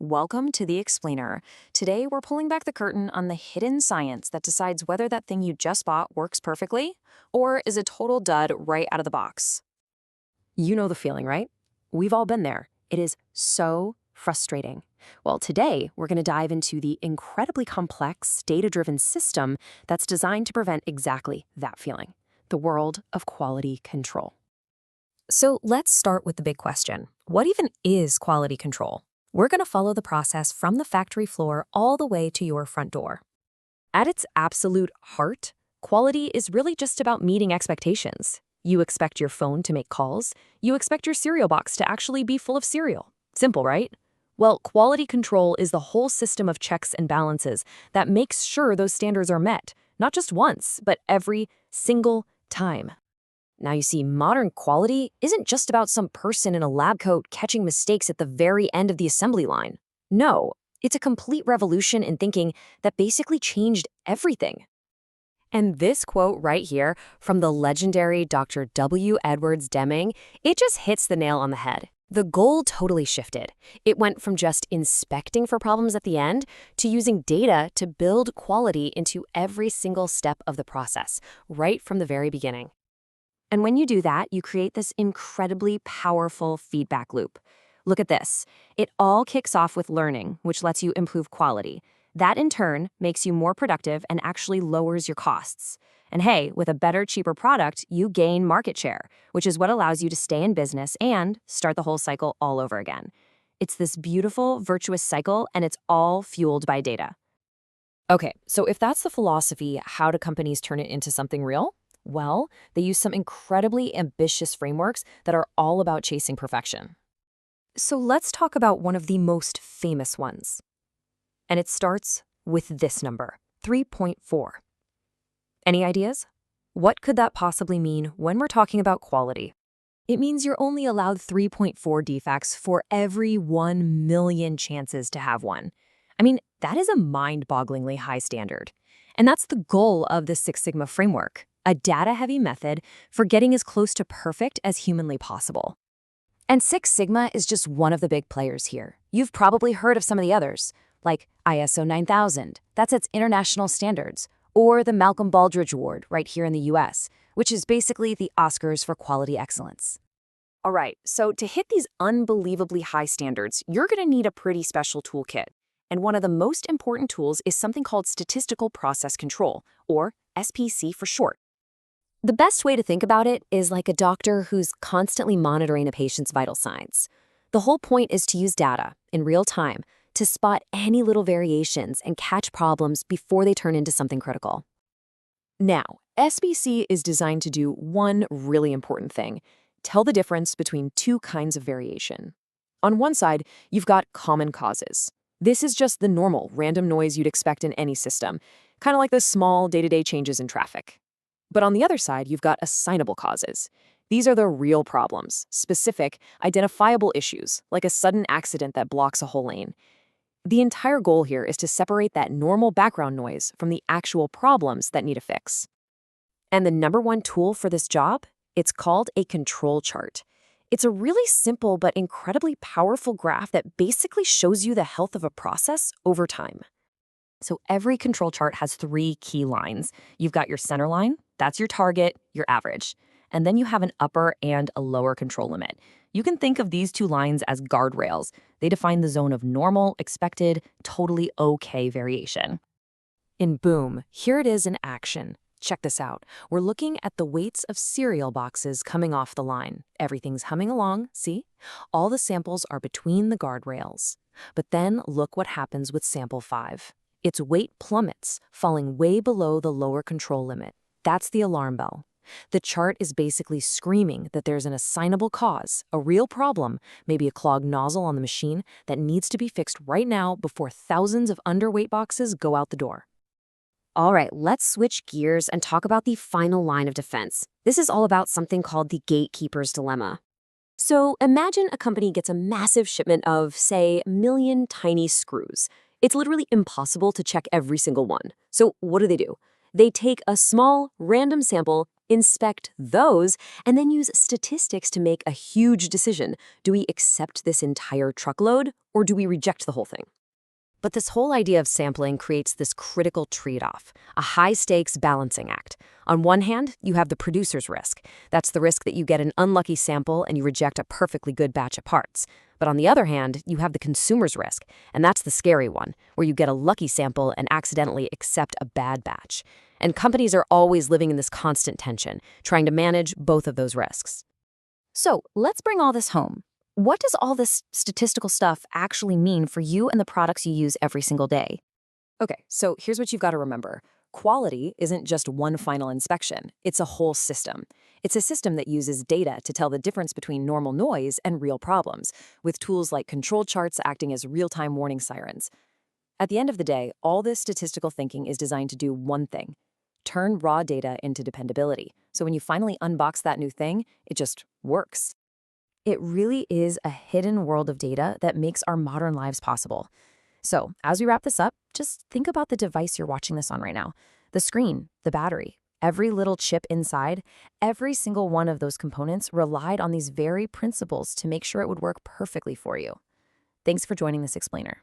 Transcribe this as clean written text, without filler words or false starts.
Welcome to The Explainer. Today, we're pulling back the curtain on the hidden science that decides whether that thing you just bought works perfectly or is a total dud right out of the box. You know the feeling, right? We've all been there. It is so frustrating. Well, today we're going to dive into the incredibly complex, data-driven system that's designed to prevent exactly that feeling, the world of quality control. So, let's start with the big question. What even is quality control? We're going to follow the process from the factory floor all the way to your front door. At its absolute heart, quality is really just about meeting expectations. You expect your phone to make calls. You expect your cereal box to actually be full of cereal. Simple, right? Well, quality control is the whole system of checks and balances that makes sure those standards are met, not just once, but every single time. Now you see, modern quality isn't just about some person in a lab coat catching mistakes at the very end of the assembly line. No, it's a complete revolution in thinking that basically changed everything. And this quote right here from the legendary Dr. W. Edwards Deming, it just hits the nail on the head. The goal totally shifted. It went from just inspecting for problems at the end to using data to build quality into every single step of the process, right from the very beginning. And when you do that, you create this incredibly powerful feedback loop. Look at this. It all kicks off with learning, which lets you improve quality. That, in turn, makes you more productive and actually lowers your costs. And hey, with a better, cheaper product, you gain market share, which is what allows you to stay in business and start the whole cycle all over again. It's this beautiful, virtuous cycle, and it's all fueled by data. Okay, so if that's the philosophy, how do companies turn it into something real? Well, they use some incredibly ambitious frameworks that are all about chasing perfection. So let's talk about one of the most famous ones. And it starts with this number, 3.4. Any ideas? What could that possibly mean when we're talking about quality? It means you're only allowed 3.4 defects for every 1 million chances to have one. I mean, that is a mind-bogglingly high standard. And that's the goal of the Six Sigma framework, a data-heavy method for getting as close to perfect as humanly possible. And Six Sigma is just one of the big players here. You've probably heard of some of the others, like ISO 9000, that's its international standards, or the Malcolm Baldrige Award right here in the US, which is basically the Oscars for quality excellence. All right, so to hit these unbelievably high standards, you're going to need a pretty special toolkit. And one of the most important tools is something called Statistical Process Control, or SPC for short. The best way to think about it is like a doctor who's constantly monitoring a patient's vital signs. The whole point is to use data in real time to spot any little variations and catch problems before they turn into something critical. Now, SBC is designed to do one really important thing: tell the difference between two kinds of variation. On one side, you've got common causes. This is just the normal, random noise you'd expect in any system, kind of like the small day-to-day changes in traffic. But on the other side, you've got assignable causes. These are the real problems, specific, identifiable issues, like a sudden accident that blocks a whole lane. The entire goal here is to separate that normal background noise from the actual problems that need a fix. And the number one tool for this job? It's called a control chart. It's a really simple but incredibly powerful graph that basically shows you the health of a process over time. So every control chart has three key lines. You've got your center line, that's your target, your average. And then you have an upper and a lower control limit. You can think of these two lines as guardrails. They define the zone of normal, expected, totally okay variation. And boom, here it is in action. Check this out. We're looking at the weights of cereal boxes coming off the line. Everything's humming along, see? All the samples are between the guardrails. But then look what happens with sample 5. Its weight plummets, falling way below the lower control limit. That's the alarm bell. The chart is basically screaming that there's an assignable cause, a real problem, maybe a clogged nozzle on the machine that needs to be fixed right now before thousands of underweight boxes go out the door. All right, let's switch gears and talk about the final line of defense. This is all about something called the gatekeeper's dilemma. So imagine a company gets a massive shipment of, say, a million tiny screws. It's literally impossible to check every single one. So what do? They take a small, random sample inspect those, and then use statistics to make a huge decision. Do we accept this entire truckload, or do we reject the whole thing? But this whole idea of sampling creates this critical trade-off, a high-stakes balancing act. On one hand, you have the producer's risk. That's the risk that you get an unlucky sample and you reject a perfectly good batch of parts. But on the other hand, you have the consumer's risk, and that's the scary one, where you get a lucky sample and accidentally accept a bad batch. And companies are always living in this constant tension, trying to manage both of those risks. So let's bring all this home. What does all this statistical stuff actually mean for you and the products you use every single day? Okay, so here's what you've got to remember. Quality isn't just one final inspection, it's a whole system. It's a system that uses data to tell the difference between normal noise and real problems, with tools like control charts acting as real-time warning sirens. At the end of the day, all this statistical thinking is designed to do one thing: turn raw data into dependability. So when you finally unbox that new thing, it just works. It really is a hidden world of data that makes our modern lives possible. So, as we wrap this up, just think about the device you're watching this on right now. The screen, the battery, every little chip inside, every single one of those components relied on these very principles to make sure it would work perfectly for you. Thanks for joining this explainer.